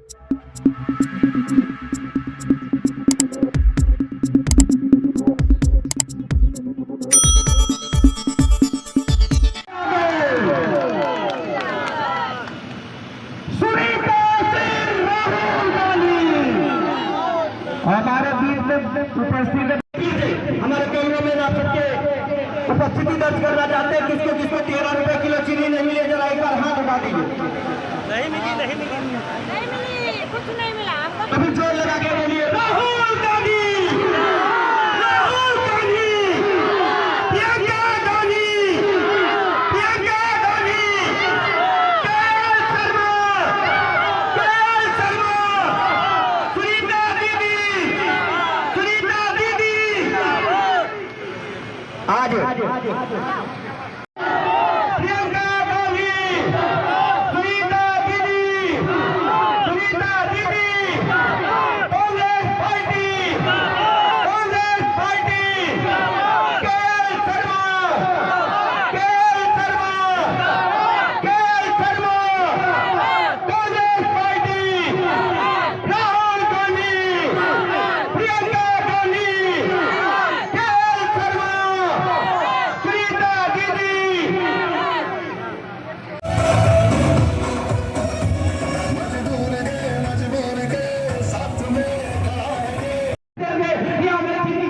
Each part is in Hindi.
हमारे कैमरे में आप सबके उपस्थिति दर्ज करना चाहते हैं। किसको किसको 13 रुपए किलो चीनी नहीं मिले, जरा एक बार हाथ उठा दीजिए। नहीं मिली, कुछ नहीं मिला हमको। अभी जोर लगा के बोलिए राहुल गांधी, राहुल गांधी, प्रियंका गांधी, प्रियंका गांधी, केएल शर्मा, केएल शर्मा, सुनीता दीदी, सुनीता दीदी। आज प्रियंका गांधी, सुनीता दीदी, सुनीता दीदी, Congress party, Congress party, KL Sharma, KL Sharma, KL Sharma, Congress party, Rahul Gandhi, Priyanka Gandhi, KL Sharma, Sunita दीदी।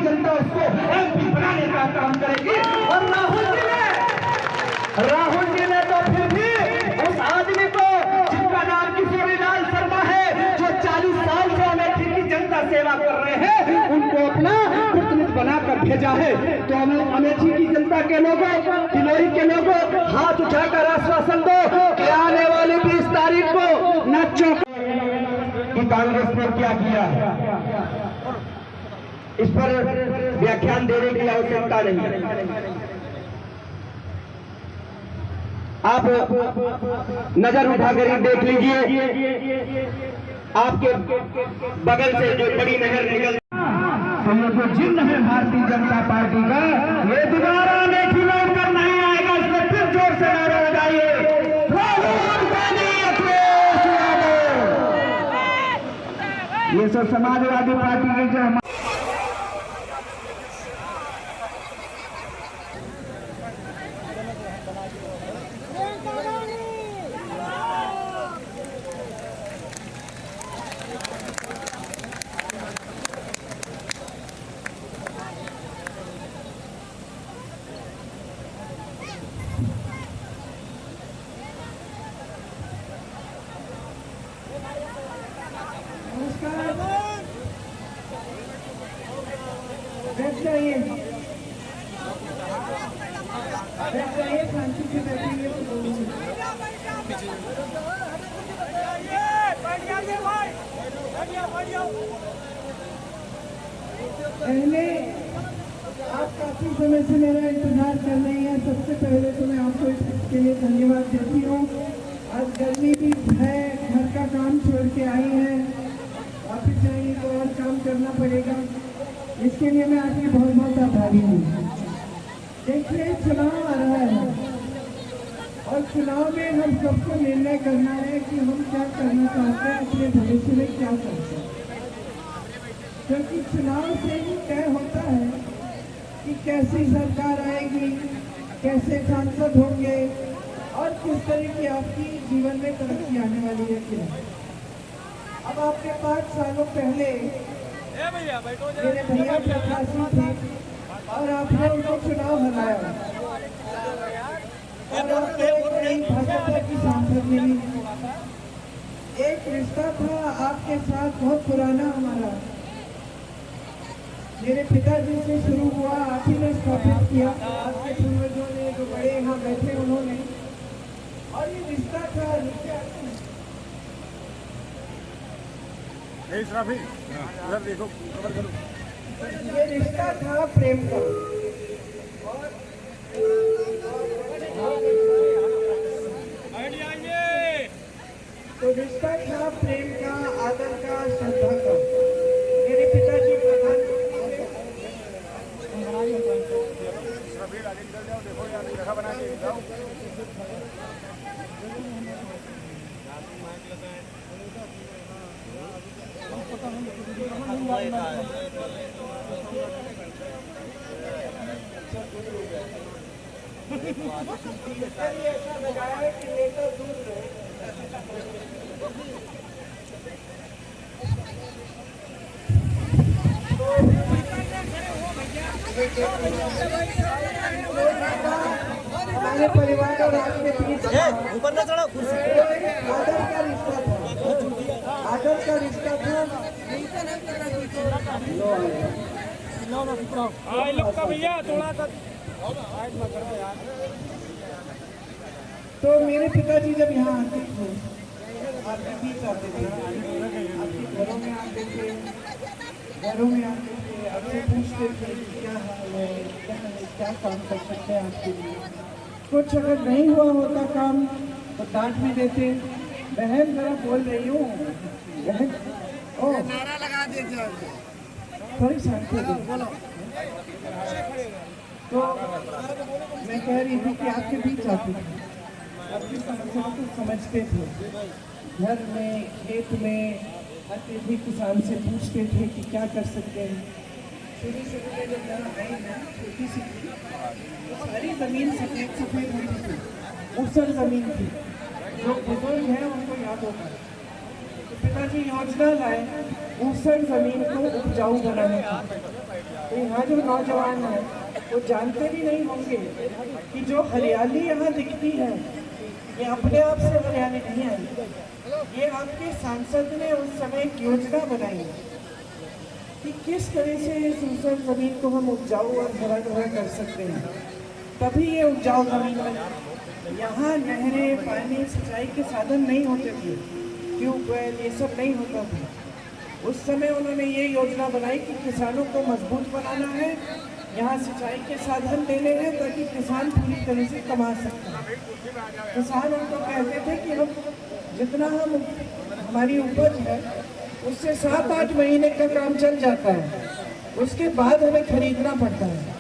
जनता उसको एमपी बनाने का काम करेगी। और राहुल जी ने तो फिर भी उस आदमी को जिनका नाम किशोरीलाल शर्मा है, जो 40 साल से अमेठी की जनता सेवा कर रहे हैं, उनको अपना प्रतिनिधि बनाकर भेजा है। तो अमेठी की जनता के लोगों, दिलोरी के लोगों, हाथ उठाकर आश्वासन दो कि आने वाली 20 तारीख को न चौंक कि कांग्रेस ने क्या किया है। इस पर व्याख्यान देने की आवश्यकता नहीं। आप नजर उठाकर देख लीजिए, आपके बगल से जो बड़ी नहर निकल, तो ये जो चिन्ह है भारतीय जनता पार्टी का, ये दोबारा अमेठी में उतर नहीं आएगा। इसमें फिर जोर से नारा लगाइए राहुल गांधी, अखिलेश यादव। ये सब समाजवादी पार्टी के जो पहले आप काफी समय से मेरा इंतजार कर रही हैं। सबसे पहले तो मैं आपको इसके लिए धन्यवाद देती हूँ। आज गर्मी भी है, घर का काम छोड़ के आई हैं, वापिस जाएंगे तो और काम करना पड़ेगा। इसके लिए मैं आपकी बहुत बहुत आभारी हूँ। देखिए, चुनाव आ रहा है और चुनाव में हम सबको निर्णय करना है कि हम क्या करना चाहते हैं, अपने भविष्य में क्या करते हैं। क्योंकि चुनाव से ही तय होता है कि कैसी सरकार आएगी, कैसे सांसद होंगे और किस तरह की आपकी जीवन में तरक्की आने वाली है कि नहीं। अब आपके 5 सालों पहले मेरे भैया प्रत्याशी थे और आपने उनको चुनाव हराया और आपको एक नई भाजपा की सांसद मिली। एक रिश्ता था आपके साथ बहुत पुराना हमारा, मेरे पिताजी से शुरू हुआ, आप ही ने स्थापित किया, आपके पूर्वजों ने, जो बड़े यहाँ बैठे उन्होंने। और ये रिश्ता था उधर देखो, कवर करो। ये रिश्ता था प्रेम का। तो रिश्ता था प्रेम का, आदर का, श्रद्धा का। मेरे पिताजी प्रधान ऐसा लगाया है कि नेता दूर रहे। हमारे परिवार और आपके बीच ऊपर ना चढ़ो कुर्सी आदर का रिश्ता था, आदर का रिश्ता था। भैया थोड़ा सा तो मेरे पिताजी जब यहाँ आते थे, आपके बीच आते थे, आपके घरों में आते थे, आपसे पूछते थे कि क्या हाल है, क्या काम कर सकते हैं आपके लिए। कुछ अगर नहीं हुआ होता काम तो डांट भी देते। बहन जरा बोल रही हूँ, बहन ओ नारा लगा दीजिए, थोड़ी शांत हो बोलो। तो मैं कह रही थी कि आपके बीच आते थे, आपकी समस्याओं को समझते थे, घर में खेत में आते थे, किसान से पूछते थे कि क्या कर सकते हैं। शुरू में जब यहाँ आई ना, छोटी सी थी, तो सारी ज़मीन सफेद सफेद होती थी, ऊसर ज़मीन थी। जो बुजुर्ग हैं उनको याद होगा, तो पिताजी योजना लाए ऊसर ज़मीन को उपजाऊ बनाने की। तो यहाँ जो नौजवान हैं वो जानते भी नहीं होंगे कि जो हरियाली यहाँ दिखती है ये अपने आप से हरियाली नहीं आई, ये आपके सांसद ने उस समय एक योजना बनाई कि किस तरह से इस ऊसर जमीन को हम उपजाऊ और हरा भरा कर सकते हैं। तभी ये उपजाऊ जमीन बनी। यहाँ नहरें, पानी, सिंचाई के साधन नहीं होते थे, ट्यूबवेल ये सब नहीं होता था। उस समय उन्होंने ये योजना बनाई कि किसानों को मजबूत बनाना है, यहाँ सिंचाई के साधन देने हैं ताकि किसान पूरी तरह से कमा सकते। किसान उनको कहते थे कि हम जितना हमारी उपज है उससे 7-8 महीने का काम चल जाता है, उसके बाद हमें खरीदना पड़ता है।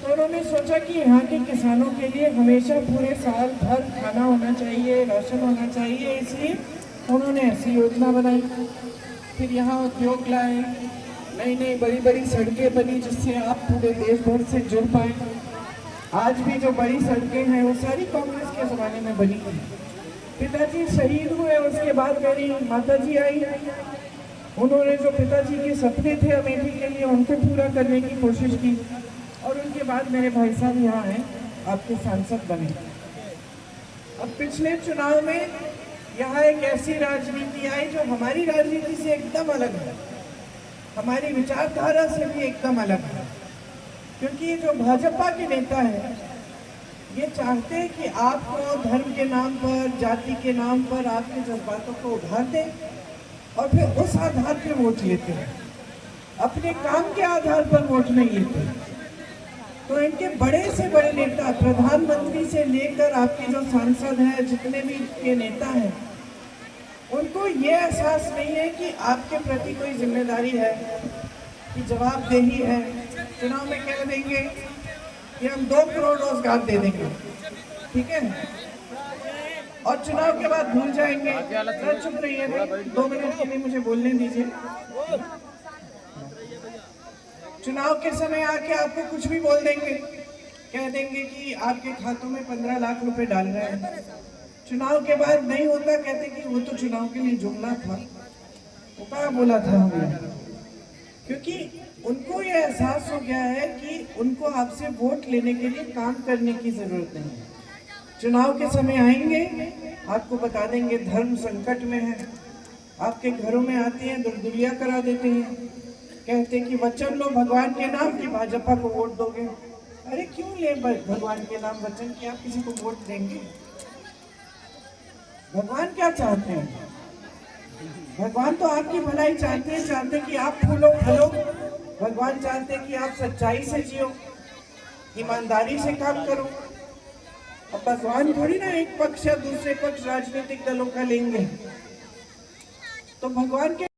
तो उन्होंने सोचा कि यहाँ के किसानों के लिए हमेशा पूरे साल भर खाना होना चाहिए, राशन होना चाहिए, इसलिए उन्होंने ऐसी योजना बनाई। फिर यहाँ उद्योग लाए, नई नई बड़ी बड़ी सड़कें बनी जिससे आप पूरे देश भर से जुड़ पाए। आज भी जो बड़ी सड़कें हैं वो सारी कांग्रेस के ज़माने में बनी थी। पिताजी शहीद हुए, उसके बाद मेरी माताजी आई, उन्होंने जो पिताजी के सपने थे अमेठी के लिए उनको पूरा करने की कोशिश की, और उनके बाद मेरे भाई साहब यहाँ हैं, आपके सांसद बने। अब पिछले चुनाव में यहाँ एक ऐसी राजनीति आई जो हमारी राजनीति से एकदम अलग है, हमारी विचारधारा से भी एकदम अलग है। क्योंकि ये जो भाजपा के नेता हैं ये चाहते हैं कि आपको धर्म के नाम पर, जाति के नाम पर आपके जज्बातों को उधार दें और फिर उस आधार पर वोट लेते हैं, अपने काम के आधार पर वोट नहीं लेते। तो इनके बड़े से बड़े नेता, प्रधानमंत्री से लेकर आपके जो सांसद हैं, जितने भी के नेता हैं, उनको ये एहसास नहीं है कि आपके प्रति कोई जिम्मेदारी है, कि जवाबदेही है। चुनाव में कह देंगे कि हम 2 करोड़ रोजगार दे देंगे, ठीक है, और चुनाव के बाद भूल जाएंगे। चुप रहिए, 2 मिनट के लिए मुझे बोलने दीजिए। चुनाव के समय आके आपको कुछ भी बोल देंगे, कह देंगे कि आपके खातों में 15 लाख रुपए डाल रहे हैं। चुनाव के बाद नहीं होता, कहते कि वो तो चुनाव के लिए जुमला था, वो क्या बोला था हमने। क्योंकि उनको ये एहसास हो गया है कि उनको आपसे वोट लेने के लिए काम करने की जरूरत नहीं है। चुनाव के समय आएंगे, आपको बता देंगे धर्म संकट में है, आपके घरों में आते हैं, दुर्दुलिया करा देते हैं, कहते कि वचन लो भगवान के नाम कि भाजपा को वोट दोगे। अरे क्यों ले भगवान के नाम वचन कि आप किसी को वोट देंगे? भगवान क्या चाहते हैं? भगवान तो आपकी भलाई चाहते हैं, चाहते कि आप फूलो फलो। भगवान चाहते कि आप सच्चाई से जियो, ईमानदारी से काम करो। अब भगवान थोड़ी ना एक पक्ष या दूसरे पक्ष राजनीतिक दलों का लेंगे। तो भगवान के